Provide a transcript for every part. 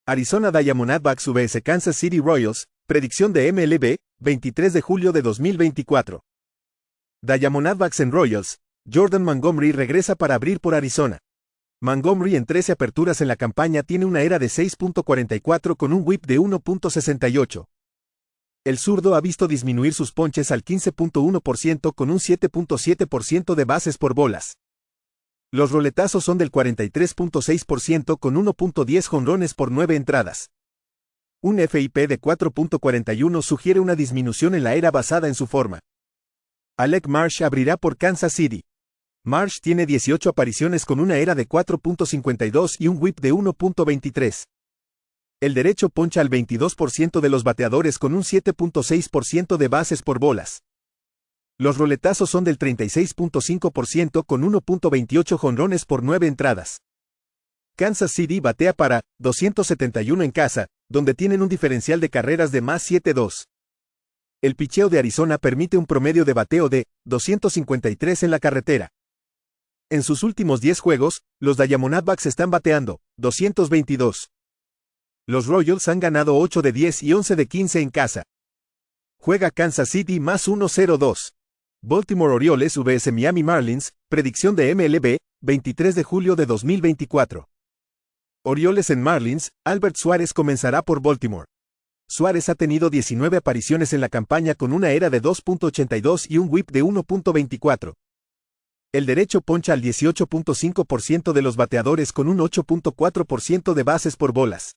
Arizona Diamondbacks vs Kansas City Royals, predicción de MLB, 23 de julio de 2024. Diamondbacks en Royals, Jordan Montgomery regresa para abrir por Arizona. Montgomery en 13 aperturas en la campaña tiene una ERA de 6.44 con un WHIP de 1.68. El zurdo ha visto disminuir sus ponches al 15.1% con un 7.7% de bases por bolas. Los roletazos son del 43.6% con 1.10 jonrones por 9 entradas. Un FIP de 4.41 sugiere una disminución en la ERA basada en su forma. Alec Marsh abrirá por Kansas City. Marsh tiene 18 apariciones con una ERA de 4.52 y un WHIP de 1.23. El derecho poncha al 22% de los bateadores con un 7.6% de bases por bolas. Los roletazos son del 36.5% con 1.28 jonrones por 9 entradas. Kansas City batea para 271 en casa, donde tienen un diferencial de carreras de más 7-2. El picheo de Arizona permite un promedio de bateo de 253 en la carretera. En sus últimos 10 juegos, los Diamondbacks están bateando 222. Los Royals han ganado 8 de 10 y 11 de 15 en casa. Juega Kansas City más 1-0-2. Baltimore Orioles vs Miami Marlins, predicción de MLB, 23 de julio de 2024. Orioles en Marlins, Albert Suárez comenzará por Baltimore. Suárez ha tenido 19 apariciones en la campaña con una ERA de 2.82 y un WHIP de 1.24. El derecho poncha al 18.5% de los bateadores con un 8.4% de bases por bolas.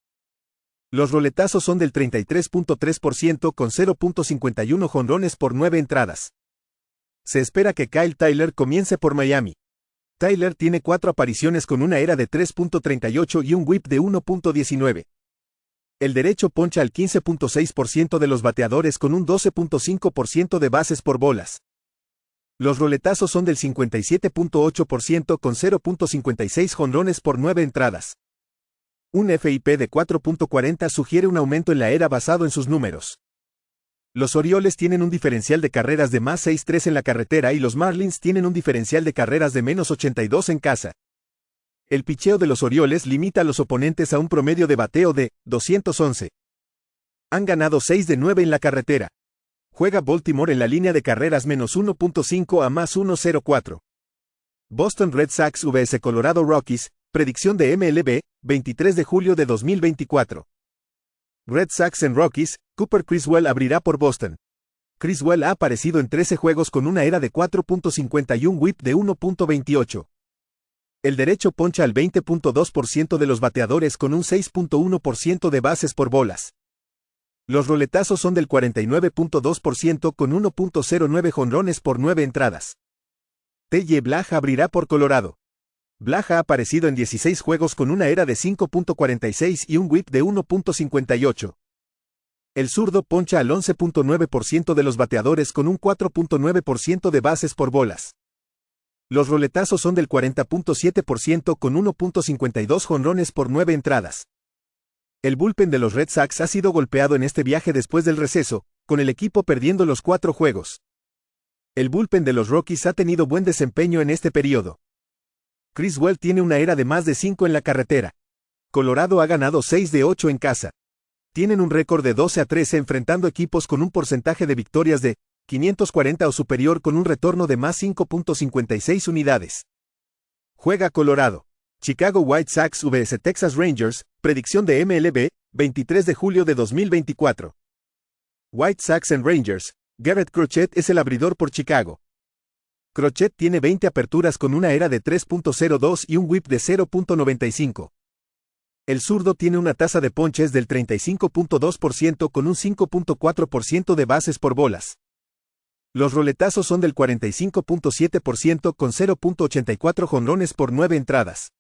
Los roletazos son del 33.3% con 0.51 jonrones por 9 entradas. Se espera que Kyle Tyler comience por Miami. Tyler tiene 4 apariciones con una ERA de 3.38 y un WHIP de 1.19. El derecho poncha al 15.6% de los bateadores con un 12.5% de bases por bolas. Los roletazos son del 57.8% con 0.56 jonrones por 9 entradas. Un FIP de 4.40 sugiere un aumento en la ERA basado en sus números. Los Orioles tienen un diferencial de carreras de más 6-3 en la carretera y los Marlins tienen un diferencial de carreras de menos 82 en casa. El picheo de los Orioles limita a los oponentes a un promedio de bateo de 211. Han ganado 6 de 9 en la carretera. Juega Baltimore en la línea de carreras menos 1.5 a más 1.04. Boston Red Sox vs Colorado Rockies, predicción de MLB, 23 de julio de 2024. Red Sox en Rockies, Cooper Criswell abrirá por Boston. Criswell ha aparecido en 13 juegos con una ERA de 4.50 y un WHIP de 1.28. El derecho poncha al 20.2% de los bateadores con un 6.1% de bases por bolas. Los roletazos son del 49.2% con 1.09 jonrones por 9 entradas. T.J. Blag abrirá por Colorado. Blag ha aparecido en 16 juegos con una ERA de 5.46 y un WHIP de 1.58. El zurdo poncha al 11.9% de los bateadores con un 4.9% de bases por bolas. Los roletazos son del 40.7% con 1.52 jonrones por 9 entradas. El bullpen de los Red Sox ha sido golpeado en este viaje después del receso, con el equipo perdiendo los 4 juegos. El bullpen de los Rockies ha tenido buen desempeño en este periodo. Criswell tiene una ERA de más de 5 en la carretera. Colorado ha ganado 6 de 8 en casa. Tienen un récord de 12-13 enfrentando equipos con un porcentaje de victorias de 540 o superior con un retorno de más 5.56 unidades. Juega Colorado. Chicago White Sox vs Texas Rangers, predicción de MLB, 23 de julio de 2024. White Sox en Rangers, Garrett Crochet es el abridor por Chicago. Crochet tiene 20 aperturas con una ERA de 3.02 y un WHIP de 0.95. El zurdo tiene una tasa de ponches del 35.2% con un 5.4% de bases por bolas. Los roletazos son del 45.7% con 0.84 jonrones por 9 entradas.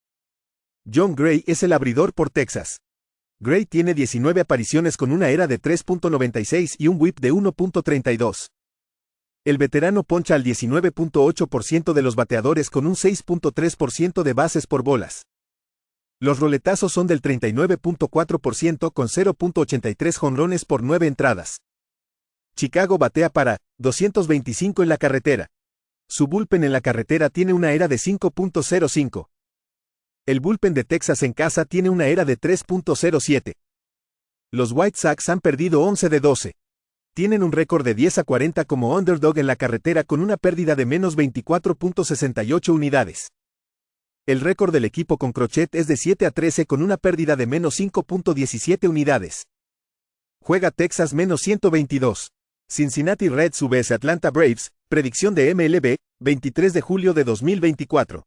Jon Gray es el abridor por Texas. Gray tiene 19 apariciones con una ERA de 3.96 y un WHIP de 1.32. El veterano poncha al 19.8% de los bateadores con un 6.3% de bases por bolas. Los roletazos son del 39.4% con 0.83 jonrones por 9 entradas. Chicago batea para 225 en la carretera. Su bullpen en la carretera tiene una ERA de 5.05. El bullpen de Texas en casa tiene una ERA de 3.07. Los White Sox han perdido 11 de 12. Tienen un récord de 10-40 como underdog en la carretera con una pérdida de menos 24.68 unidades. El récord del equipo con crochet es de 7-13 con una pérdida de menos 5.17 unidades. Juega Texas menos 122. Cincinnati Reds vs Atlanta Braves, predicción de MLB, 23 de julio de 2024.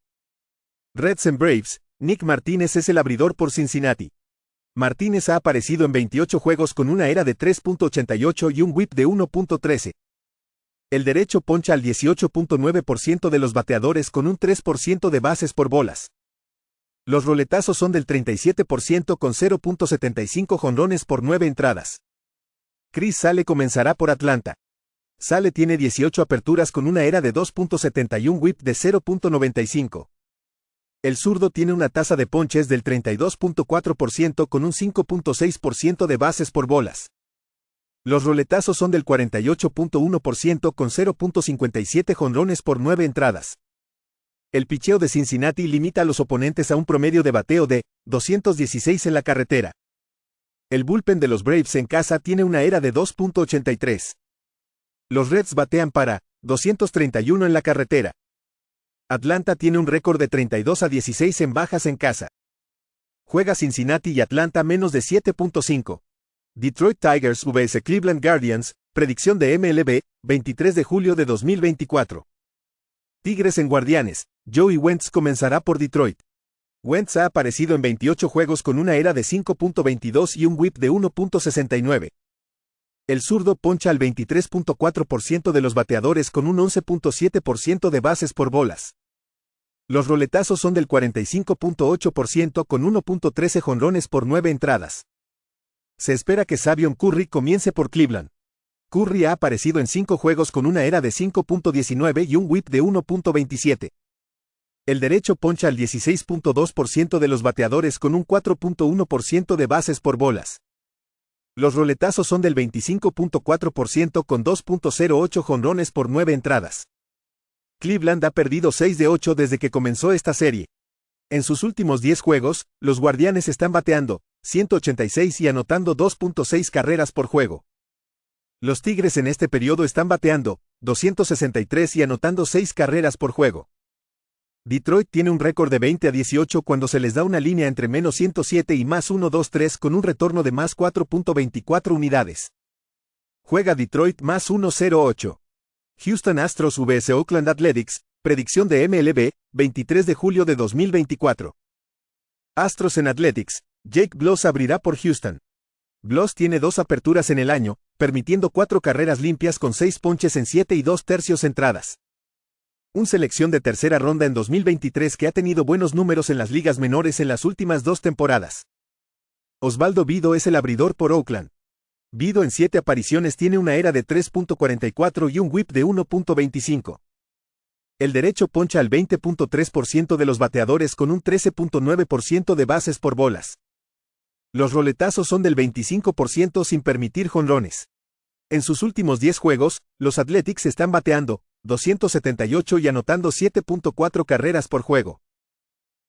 Reds en Braves, Nick Martínez es el abridor por Cincinnati. Martínez ha aparecido en 28 juegos con una ERA de 3.88 y un WHIP de 1.13. El derecho poncha al 18.9% de los bateadores con un 3% de bases por bolas. Los roletazos son del 37% con 0.75 jonrones por 9 entradas. Chris Sale comenzará por Atlanta. Sale tiene 18 aperturas con una ERA de 2.71 WHIP de 0.95. El zurdo tiene una tasa de ponches del 32.4% con un 5.6% de bases por bolas. Los roletazos son del 48.1% con 0.57 jonrones por 9 entradas. El picheo de Cincinnati limita a los oponentes a un promedio de bateo de 216 en la carretera. El bullpen de los Braves en casa tiene una ERA de 2.83. Los Reds batean para 231 en la carretera. Atlanta tiene un récord de 32-16 en bajas en casa. Juega Cincinnati y Atlanta menos de 7.5. Detroit Tigers vs Cleveland Guardians, predicción de MLB, 23 de julio de 2024. Tigres en Guardianes, Joey Wentz comenzará por Detroit. Wentz ha aparecido en 28 juegos con una ERA de 5.22 y un WHIP de 1.69. El zurdo poncha al 23.4% de los bateadores con un 11.7% de bases por bolas. Los roletazos son del 45.8% con 1.13 jonrones por 9 entradas. Se espera que Savion Curry comience por Cleveland. Curry ha aparecido en 5 juegos con una ERA de 5.19 y un WHIP de 1.27. El derecho poncha al 16.2% de los bateadores con un 4.1% de bases por bolas. Los roletazos son del 25.4% con 2.08 jonrones por 9 entradas. Cleveland ha perdido 6 de 8 desde que comenzó esta serie. En sus últimos 10 juegos, los Guardianes están bateando 186 y anotando 2.6 carreras por juego. Los Tigres en este periodo están bateando 263 y anotando 6 carreras por juego. Detroit tiene un récord de 20-18 cuando se les da una línea entre menos 107 y más 1.23 con un retorno de más 4.24 unidades. Juega Detroit más 1.08. Houston Astros vs Oakland Athletics, predicción de MLB, 23 de julio de 2024. Astros en Athletics, Jake Bloss abrirá por Houston. Bloss tiene 2 aperturas en el año, permitiendo 4 carreras limpias con 6 ponches en 7 2/3 entradas. Un selección de tercera ronda en 2023 que ha tenido buenos números en las ligas menores en las últimas 2 temporadas. Osvaldo Bido es el abridor por Oakland. Bido en 7 apariciones tiene una ERA de 3.44 y un WHIP de 1.25. El derecho poncha al 20.3% de los bateadores con un 13.9% de bases por bolas. Los roletazos son del 25% sin permitir jonrones. En sus últimos 10 juegos, los Athletics están bateando 278 y anotando 7.4 carreras por juego.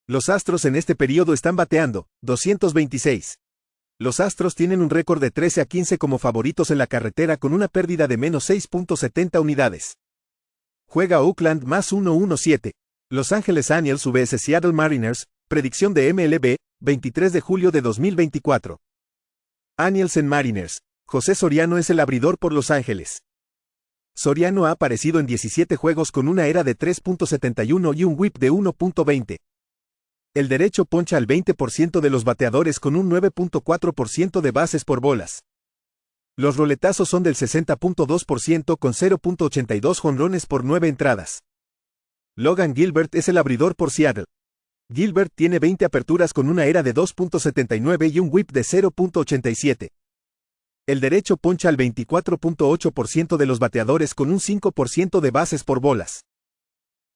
Los Astros en este periodo están bateando 226. Los Astros tienen un récord de 13-15 como favoritos en la carretera con una pérdida de menos 6.70 unidades. Juega Oakland más 1.17. Los Angeles Angels vs Seattle Mariners, predicción de MLB, 23 de julio de 2024. Angels en Mariners, José Soriano es el abridor por Los Ángeles. Soriano ha aparecido en 17 juegos con una ERA de 3.71 y un WHIP de 1.20. El derecho poncha al 20% de los bateadores con un 9.4% de bases por bolas. Los roletazos son del 60.2% con 0.82 jonrones por 9 entradas. Logan Gilbert es el abridor por Seattle. Gilbert tiene 20 aperturas con una ERA de 2.79 y un WHIP de 0.87. El derecho poncha al 24.8% de los bateadores con un 5% de bases por bolas.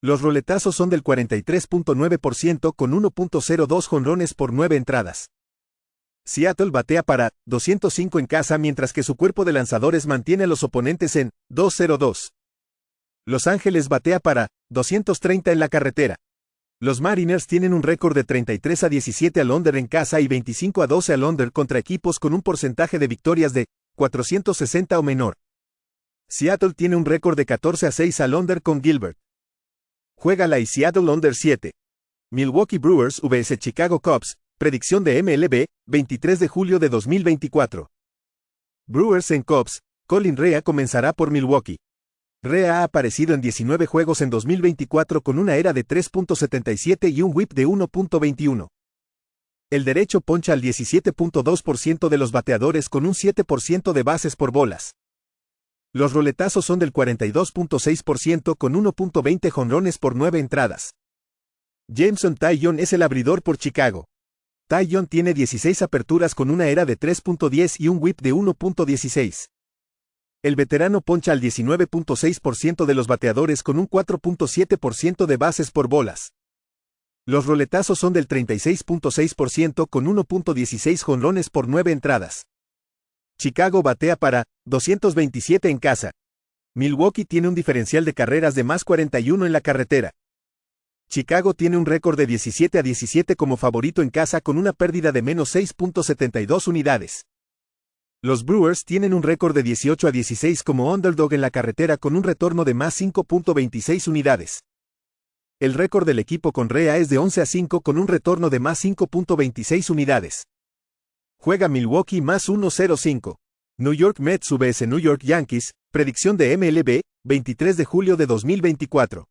Los roletazos son del 43.9% con 1.02 jonrones por 9 entradas. Seattle batea para 205 en casa mientras que su cuerpo de lanzadores mantiene a los oponentes en 2-0-2. Los Ángeles batea para 230 en la carretera. Los Mariners tienen un récord de 33-17 al under en casa y 25-12 al under contra equipos con un porcentaje de victorias de 460 o menor. Seattle tiene un récord de 14-6 al under con Gilbert. Juega la y Seattle under 7. Milwaukee Brewers vs Chicago Cubs, predicción de MLB, 23 de julio de 2024. Brewers en Cubs, Colin Rea comenzará por Milwaukee. Rea ha aparecido en 19 juegos en 2024 con una ERA de 3.77 y un whip de 1.21. El derecho poncha al 17.2% de los bateadores con un 7% de bases por bolas. Los roletazos son del 42.6% con 1.20 jonrones por 9 entradas. Jameson Taillon es el abridor por Chicago. Taillon tiene 16 aperturas con una ERA de 3.10 y un whip de 1.16. El veterano poncha al 19.6% de los bateadores con un 4.7% de bases por bolas. Los roletazos son del 36.6% con 1.16 jonrones por 9 entradas. Chicago batea para 227 en casa. Milwaukee tiene un diferencial de carreras de más 41 en la carretera. Chicago tiene un récord de 17-17 como favorito en casa con una pérdida de menos 6.72 unidades. Los Brewers tienen un récord de 18-16 como underdog en la carretera con un retorno de más 5.26 unidades. El récord del equipo con Rea es de 11-5 con un retorno de más 5.26 unidades. Juega Milwaukee más 1.05. New York Mets vs New York Yankees, predicción de MLB, 23 de julio de 2024.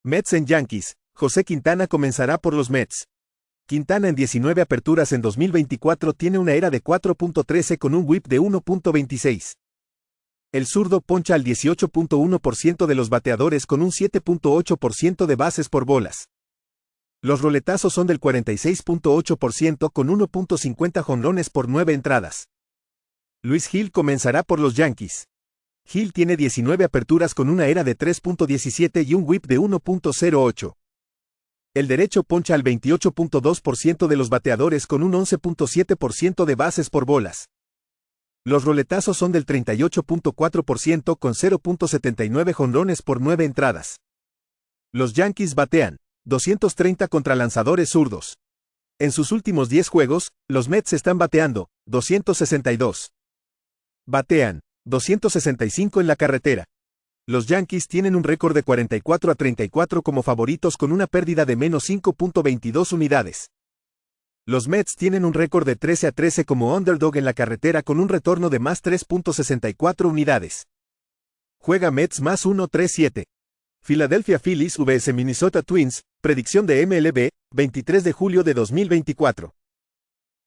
Mets en Yankees, José Quintana comenzará por los Mets. Quintana en 19 aperturas en 2024 tiene una ERA de 4.13 con un whip de 1.26. El zurdo poncha al 18.1% de los bateadores con un 7.8% de bases por bolas. Los roletazos son del 46.8% con 1.50 jonrones por 9 entradas. Luis Gil comenzará por los Yankees. Gil tiene 19 aperturas con una ERA de 3.17 y un whip de 1.08. El derecho poncha al 28.2% de los bateadores con un 11.7% de bases por bolas. Los roletazos son del 38.4% con 0.79 jonrones por 9 entradas. Los Yankees batean 230 contra lanzadores zurdos. En sus últimos 10 juegos, los Mets están bateando 262. Batean 265 en la carretera. Los Yankees tienen un récord de 44-34 como favoritos con una pérdida de menos 5.22 unidades. Los Mets tienen un récord de 13-13 como underdog en la carretera con un retorno de más 3.64 unidades. Juega Mets más 1.37. Philadelphia Phillies vs Minnesota Twins, predicción de MLB, 23 de julio de 2024.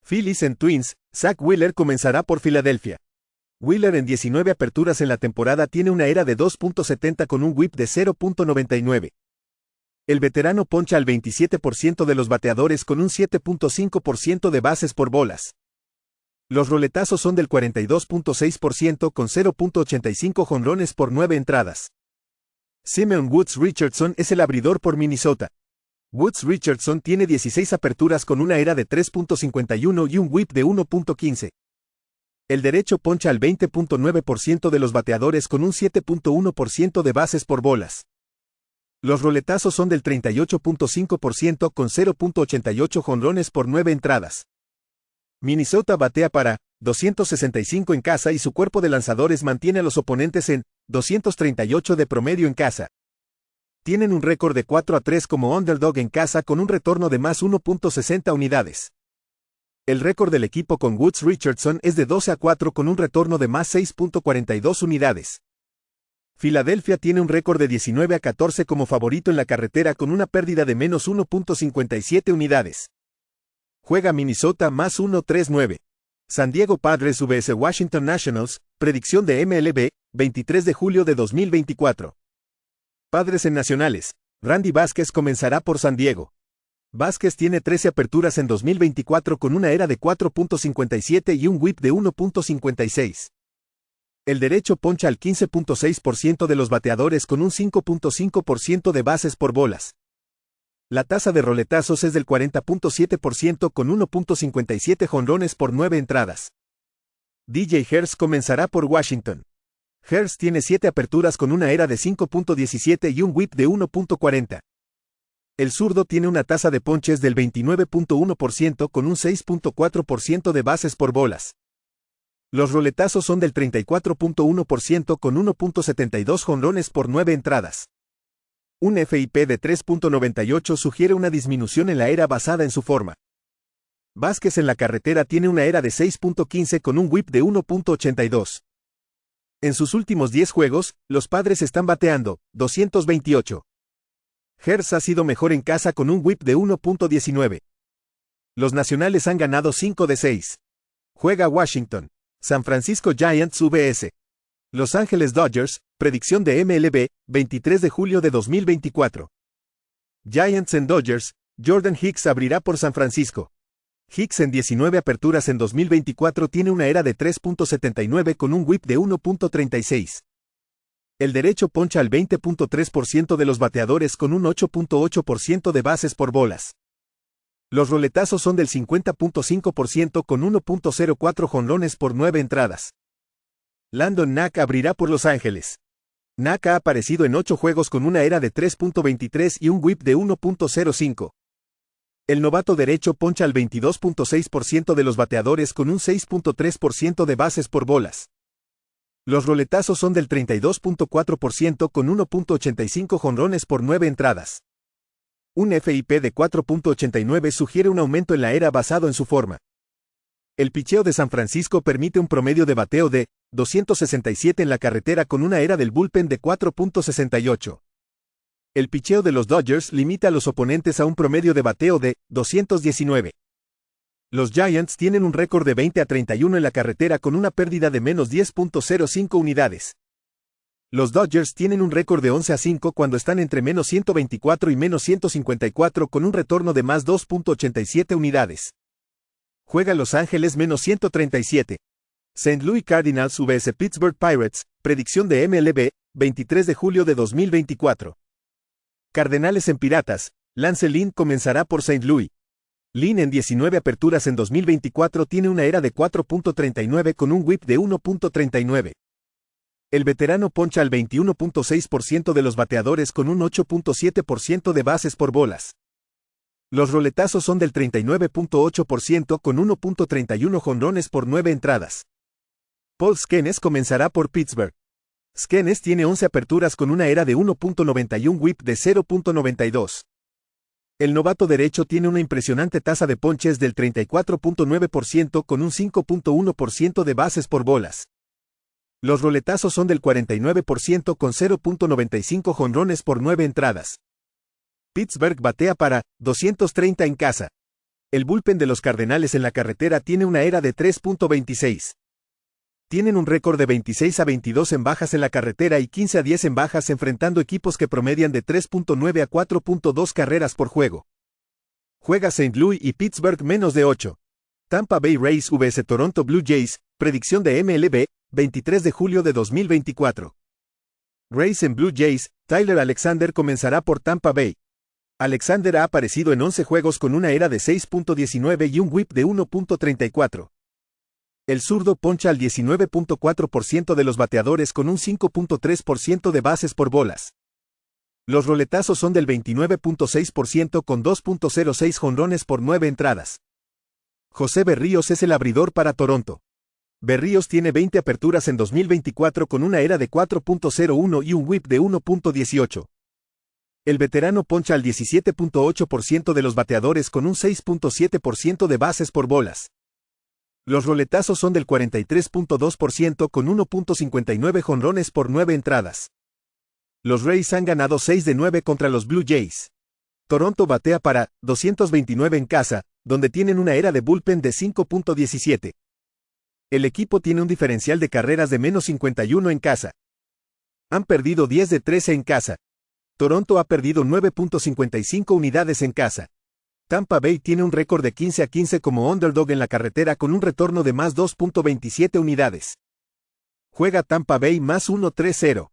Phillies en Twins, Zach Wheeler comenzará por Filadelfia. Wheeler en 19 aperturas en la temporada tiene una ERA de 2.70 con un whip de 0.99. El veterano poncha al 27% de los bateadores con un 7.5% de bases por bolas. Los roletazos son del 42.6% con 0.85 jonrones por 9 entradas. Simeon Woods Richardson es el abridor por Minnesota. Woods Richardson tiene 16 aperturas con una ERA de 3.51 y un whip de 1.15. El derecho poncha al 20.9% de los bateadores con un 7.1% de bases por bolas. Los roletazos son del 38.5% con 0.88 jonrones por 9 entradas. Minnesota batea para 265 en casa y su cuerpo de lanzadores mantiene a los oponentes en 238 de promedio en casa. Tienen un récord de 4-3 como underdog en casa con un retorno de más 1.60 unidades. El récord del equipo con Woods Richardson es de 12-4 con un retorno de más 6.42 unidades. Filadelfia tiene un récord de 19-14 como favorito en la carretera con una pérdida de menos 1.57 unidades. Juega Minnesota más 1.39. San Diego Padres vs Washington Nationals, predicción de MLB, 23 de julio de 2024. Padres en Nacionales, Randy Vázquez comenzará por San Diego. Vázquez tiene 13 aperturas en 2024 con una ERA de 4.57 y un whip de 1.56. El derecho poncha al 15.6% de los bateadores con un 5.5% de bases por bolas. La tasa de roletazos es del 40.7% con 1.57 jonrones por 9 entradas. DJ Herz comenzará por Washington. Herz tiene 7 aperturas con una ERA de 5.17 y un whip de 1.40. El zurdo tiene una tasa de ponches del 29.1% con un 6.4% de bases por bolas. Los roletazos son del 34.1% con 1.72 jonrones por 9 entradas. Un FIP de 3.98 sugiere una disminución en la era basada en su forma. Vázquez en la carretera tiene una era de 6.15 con un whip de 1.82. En sus últimos 10 juegos, los Padres están bateando 228. Hertz ha sido mejor en casa con un whip de 1.19. Los Nacionales han ganado 5 de 6. Juega Washington. San Francisco Giants vs. Los Ángeles Dodgers, predicción de MLB, 23 de julio de 2024. Giants en Dodgers, Jordan Hicks abrirá por San Francisco. Hicks en 19 aperturas en 2024 tiene una era de 3.79 con un whip de 1.36. El derecho poncha al 20.3% de los bateadores con un 8.8% de bases por bolas. Los roletazos son del 50.5% con 1.04 jonrones por 9 entradas. Landon Knack abrirá por Los Ángeles. Knack ha aparecido en 8 juegos con una era de 3.23 y un whip de 1.05. El novato derecho poncha al 22.6% de los bateadores con un 6.3% de bases por bolas. Los roletazos son del 32.4% con 1.85 jonrones por 9 entradas. Un FIP de 4.89 sugiere un aumento en la era basado en su forma. El picheo de San Francisco permite un promedio de bateo de 267 en la carretera con una era del bullpen de 4.68. El picheo de los Dodgers limita a los oponentes a un promedio de bateo de 219. Los Giants tienen un récord de 20-31 en la carretera con una pérdida de menos 10.05 unidades. Los Dodgers tienen un récord de 11-5 cuando están entre menos 124 y menos 154 con un retorno de más 2.87 unidades. Juega Los Ángeles menos 137. St. Louis Cardinals vs. Pittsburgh Pirates, predicción de MLB, 23 de julio de 2024. Cardenales en Piratas, Lance Lynn comenzará por St. Louis. Lynn en 19 aperturas en 2024 tiene una era de 4.39 con un whip de 1.39. El veterano poncha al 21.6% de los bateadores con un 8.7% de bases por bolas. Los roletazos son del 39.8% con 1.31 jonrones por 9 entradas. Paul Skenes comenzará por Pittsburgh. Skenes tiene 11 aperturas con una era de 1.91 whip de 0.92. El novato derecho tiene una impresionante tasa de ponches del 34.9% con un 5.1% de bases por bolas. Los roletazos son del 49% con 0.95 jonrones por 9 entradas. Pittsburgh batea para 230 en casa. El bullpen de los Cardenales en la carretera tiene una era de 3.26. Tienen un récord de 26-22 en bajas en la carretera y 15-10 en bajas enfrentando equipos que promedian de 3.9 a 4.2 carreras por juego. Juega St. Louis y Pittsburgh menos de 8. Tampa Bay Rays vs. Toronto Blue Jays, predicción de MLB, 23 de julio de 2024. Rays en Blue Jays, Tyler Alexander comenzará por Tampa Bay. Alexander ha aparecido en 11 juegos con una era de 6.19 y un whip de 1.34. El zurdo poncha al 19.4% de los bateadores con un 5.3% de bases por bolas. Los roletazos son del 29.6% con 2.06 jonrones por 9 entradas. José Berríos es el abridor para Toronto. Berríos tiene 20 aperturas en 2024 con una era de 4.01 y un whip de 1.18. El veterano poncha al 17.8% de los bateadores con un 6.7% de bases por bolas. Los roletazos son del 43.2% con 1.59 jonrones por 9 entradas. Los Rays han ganado 6 de 9 contra los Blue Jays. Toronto batea para 229 en casa, donde tienen una era de bullpen de 5.17. El equipo tiene un diferencial de carreras de menos 51 en casa. Han perdido 10 de 13 en casa. Toronto ha perdido 9.55 unidades en casa. Tampa Bay tiene un récord de 15-15 como underdog en la carretera con un retorno de más 2.27 unidades. Juega Tampa Bay más 1-3-0.